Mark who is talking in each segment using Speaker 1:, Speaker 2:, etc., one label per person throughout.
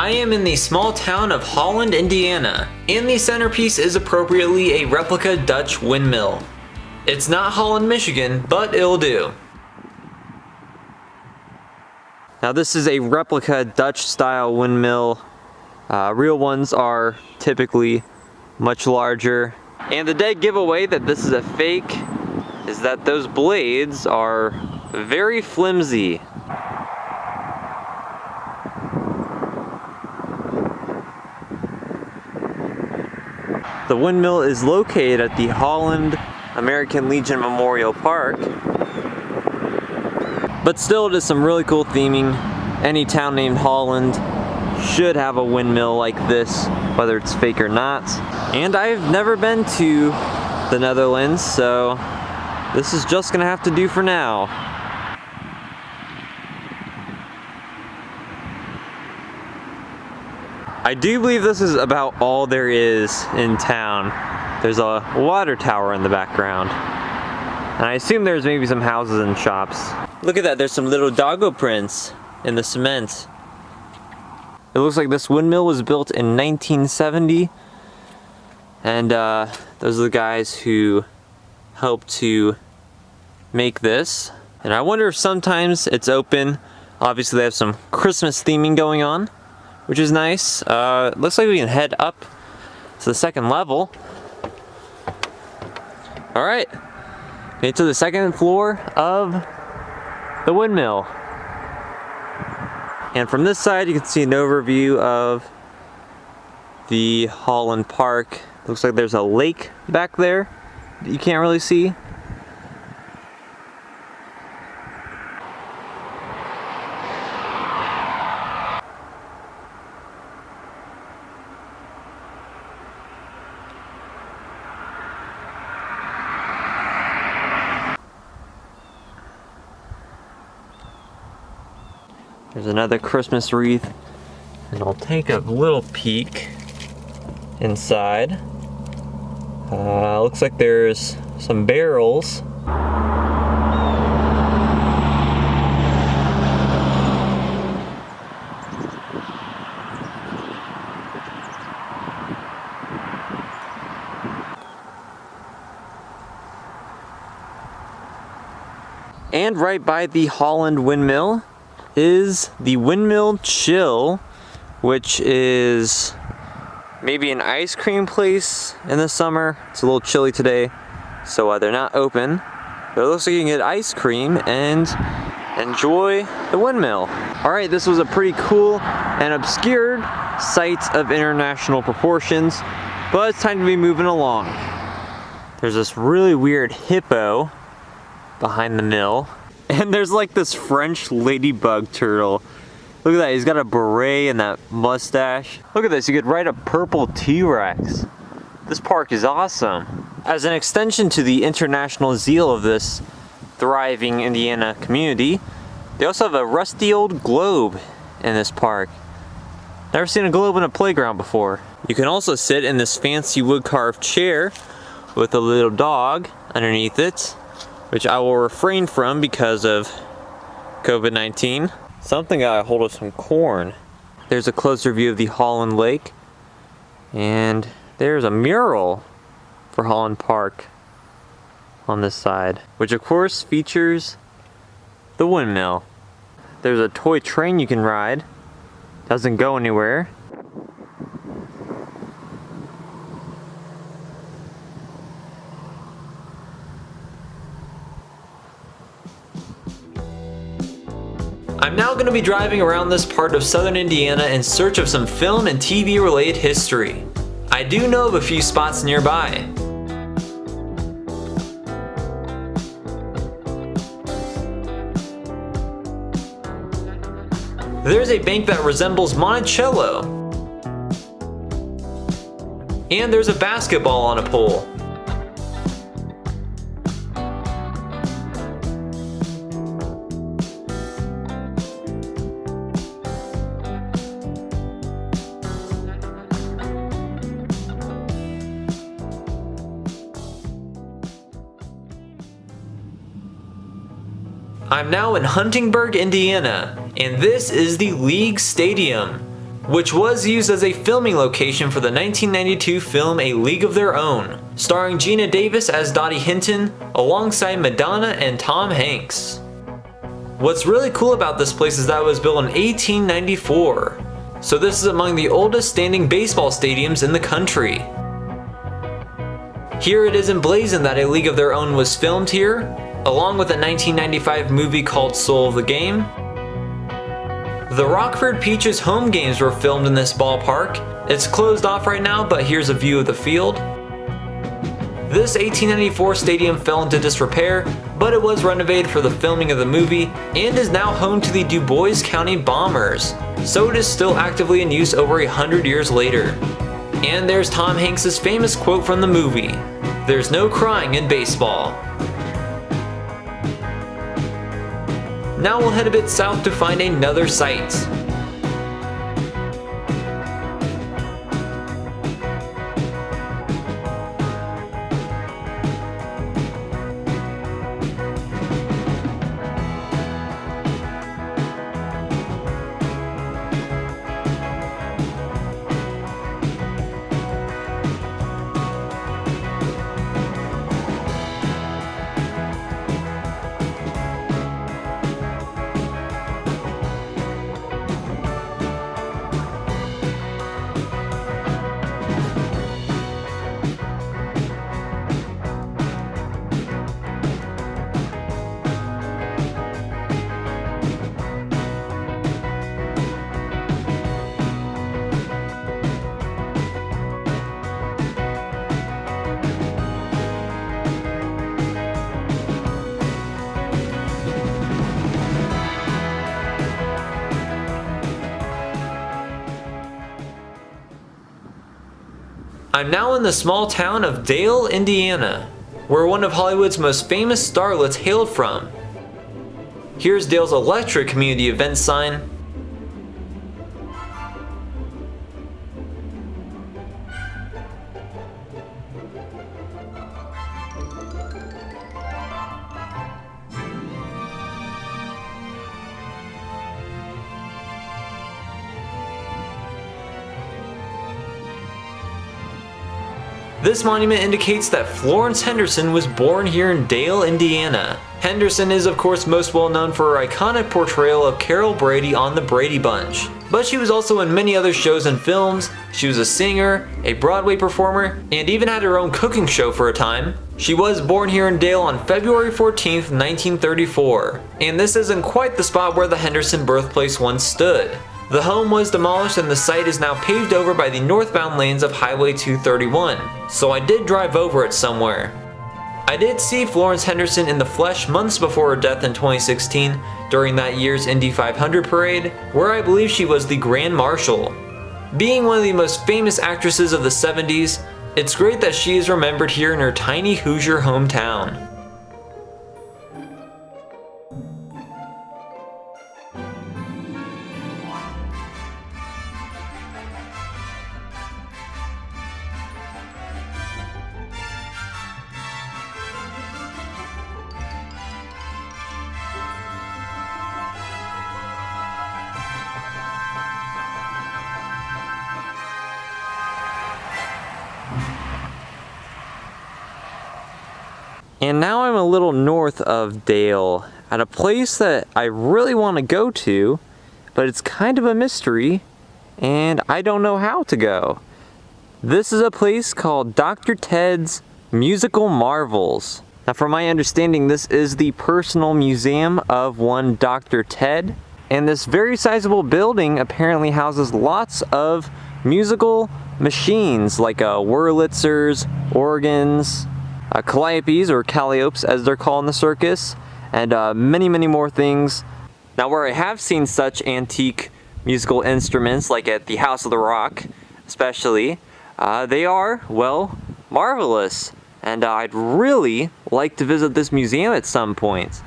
Speaker 1: I am in the small town of Holland, Indiana, and the centerpiece is appropriately a replica Dutch windmill. It's not Holland, Michigan, but it'll do. Now this is a replica Dutch style windmill. Real ones are typically much larger. And the dead giveaway that this is a fake is that those blades are very flimsy. The windmill is located at the Holland American Legion Memorial Park. But still, it is some really cool theming. Any town named Holland should have a windmill like this, whether it's fake or not. And I've never been to the Netherlands, so this is just gonna have to do for now. I do believe this is about all there is in town. There's a water tower in the background. And I assume there's maybe some houses and shops. Look at that, there's some little doggo prints in the cement. It looks like this windmill was built in 1970. And those are the guys who helped to make this. And I wonder if sometimes it's open. Obviously they have some Christmas theming going on, which is nice. Looks like we can head up to the second level. All right, made it to the second floor of the windmill. And from this side, you can see an overview of the Holland Park. Looks like there's a lake back there that you can't really see. There's another Christmas wreath, and I'll take a little peek inside. Looks like there's some barrels. And right by the Holland windmill is the Windmill Chill, which is maybe an ice cream place in the summer. It's a little chilly today, so they're not open. But it looks like you can get ice cream and enjoy the windmill. All right, this was a pretty cool and obscured site of international proportions, but it's time to be moving along. There's this really weird hippo behind the mill. And there's like this French ladybug turtle. Look at that, he's got a beret and that mustache. Look at this, you could ride a purple T-Rex. This park is awesome. As an extension to the international zeal of this thriving Indiana community, they also have a rusty old globe in this park. Never seen a globe in a playground before. You can also sit in this fancy wood carved chair with a little dog underneath it, which I will refrain from because of COVID-19. Something got a hold of some corn. There's a closer view of the Holland Lake. And there's a mural for Holland Park on this side, which of course features the windmill. There's a toy train you can ride. Doesn't go anywhere. I'm now going to be driving around this part of southern Indiana in search of some film and TV related history. I do know of a few spots nearby. There's a bank that resembles Monticello. And there's a basketball on a pole. I'm now in Huntingburg, Indiana, and this is the League Stadium. which was used as a filming location for the 1992 film A League of Their Own, starring Gina Davis as Dottie Hinton alongside Madonna and Tom Hanks. What's really cool about this place is that it was built in 1894, so this is among the oldest standing baseball stadiums in the country. Here it is emblazoned that A League of Their Own was filmed here, along with a 1995 movie called Soul of the Game. The Rockford Peaches home games were filmed in this ballpark. It's closed off right now, but here's a view of the field. This 1894 stadium fell into disrepair, but it was renovated for the filming of the movie and is now home to the Du Bois County Bombers, so it is still actively in use over 100 years later. And there's Tom Hanks' famous quote from the movie, "There's no crying in baseball." Now we'll head a bit south to find another site. I'm now in the small town of Dale, Indiana, where one of Hollywood's most famous starlets hailed from. Here's Dale's Electric community event sign. This monument indicates that Florence Henderson was born here in Dale, Indiana. Henderson is of course most well known for her iconic portrayal of Carol Brady on The Brady Bunch, but she was also in many other shows and films. She was a singer, a Broadway performer, and even had her own cooking show for a time. She was born here in Dale on February 14th, 1934, and this isn't quite the spot where the Henderson birthplace once stood. The home was demolished and the site is now paved over by the northbound lanes of Highway 231, so I did drive over it somewhere. I did see Florence Henderson in the flesh months before her death in 2016 during that year's Indy 500 parade, where I believe she was the Grand Marshal. Being one of the most famous actresses of the 70s, it's great that she is remembered here in her tiny Hoosier hometown. And now I'm a little north of Dale at a place that I really want to go to, but it's kind of a mystery and I don't know how to go. This is a place called Dr. Ted's Musical Marvels. Now from my understanding, this is the personal museum of one Dr. Ted, and this very sizable building apparently houses lots of musical machines like Wurlitzers, organs, calliopes or calliopes as they're called in the circus, and many more things. Now where I have seen such antique musical instruments, like at the House of the Rock especially, they are, well, marvelous, and I'd really like to visit this museum at some point.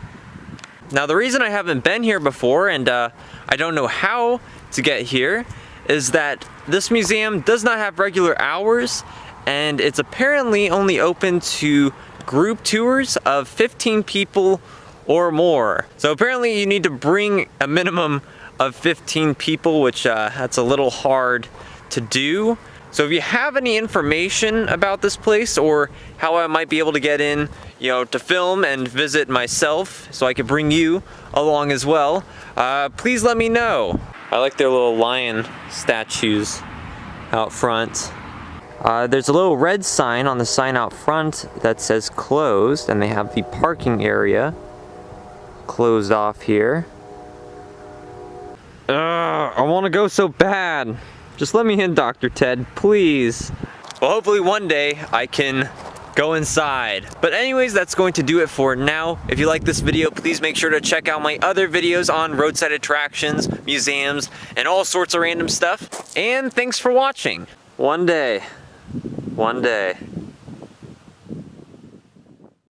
Speaker 1: Now the reason I haven't been here before and I don't know how to get here is that this museum does not have regular hours, and it's apparently only open to group tours of 15 people or more. So apparently you need to bring a minimum of 15 people, which that's a little hard to do. So if you have any information about this place or how I might be able to get in, to film and visit myself so I could bring you along as well, please let me know. I like their little lion statues out front. There's a little red sign on the sign out front that says closed, and they have the parking area closed off here. I want to go so bad. Just let me in, Dr. Ted, please. Well, hopefully one day I can go inside. But anyways, that's going to do it for now. If you like this video, please make sure to check out my other videos on roadside attractions, museums, and all sorts of random stuff. And thanks for watching. One day.